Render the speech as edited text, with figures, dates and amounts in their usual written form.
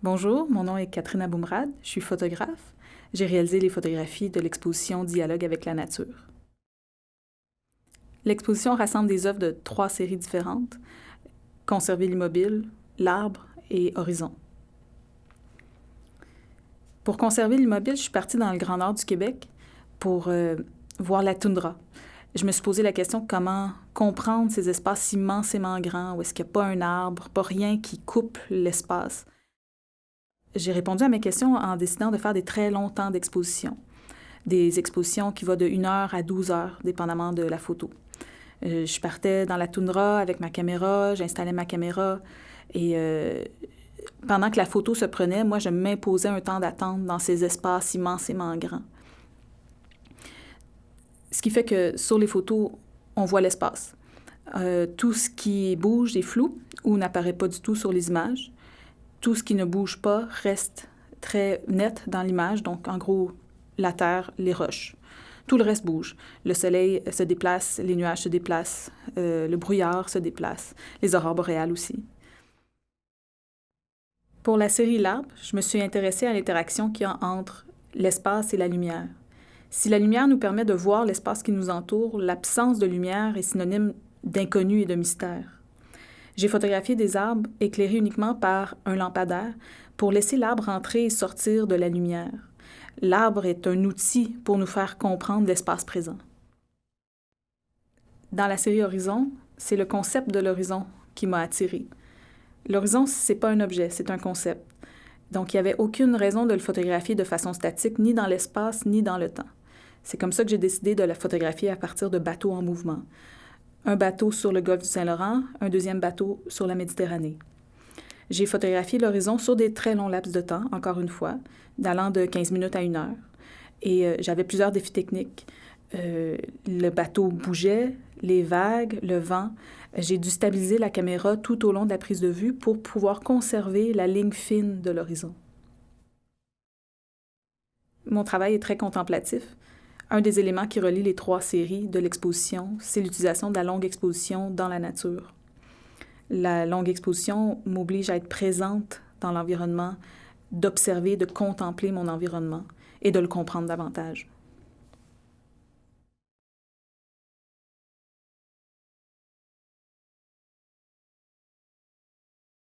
Bonjour, mon nom est Catherine Aboumrad, je suis photographe. J'ai réalisé les photographies de l'exposition Dialogue avec la nature. L'exposition rassemble des œuvres de 3 séries différentes: Conserver l'immobile, L'arbre et Horizon. Pour conserver l'immobile, je suis partie dans le Grand Nord du Québec pour voir la toundra. Je me suis posé la question comment comprendre ces espaces immensément grands où est-ce qu'il n'y a pas un arbre, pas rien qui coupe l'espace. J'ai répondu à mes questions en décidant de faire des très longs temps d'exposition. Des expositions qui vont de 1 heure à 12 heures, dépendamment de la photo. Je partais dans la toundra avec ma caméra, j'installais ma caméra et pendant que la photo se prenait, moi, je m'imposais un temps d'attente dans ces espaces immensément grands. Ce qui fait que sur les photos, on voit l'espace. Tout ce qui bouge est flou ou n'apparaît pas du tout sur les images. Tout ce qui ne bouge pas reste très net dans l'image, donc en gros, la terre, les roches. Tout le reste bouge. Le soleil se déplace, les nuages se déplacent, le brouillard se déplace, les aurores boréales aussi. Pour la série L'Arbre, je me suis intéressée à l'interaction qu'il y a entre l'espace et la lumière. Si la lumière nous permet de voir l'espace qui nous entoure, l'absence de lumière est synonyme d'inconnu et de mystère. J'ai photographié des arbres éclairés uniquement par un lampadaire pour laisser l'arbre entrer et sortir de la lumière. L'arbre est un outil pour nous faire comprendre l'espace présent. Dans la série Horizon, c'est le concept de l'horizon qui m'a attirée. L'horizon, c'est pas un objet, c'est un concept. Donc, il n'y avait aucune raison de le photographier de façon statique, ni dans l'espace, ni dans le temps. C'est comme ça que j'ai décidé de la photographier à partir de bateaux en mouvement. Un bateau sur le golfe du Saint-Laurent, un deuxième bateau sur la Méditerranée. J'ai photographié l'horizon sur des très longs laps de temps, encore une fois, d'allant de 15 minutes à 1 heure. Et j'avais plusieurs défis techniques. Le bateau bougeait, les vagues, le vent. J'ai dû stabiliser la caméra tout au long de la prise de vue pour pouvoir conserver la ligne fine de l'horizon. Mon travail est très contemplatif. Un des éléments qui relie les 3 séries de l'exposition, c'est l'utilisation de la longue exposition dans la nature. La longue exposition m'oblige à être présente dans l'environnement, d'observer, de contempler mon environnement et de le comprendre davantage.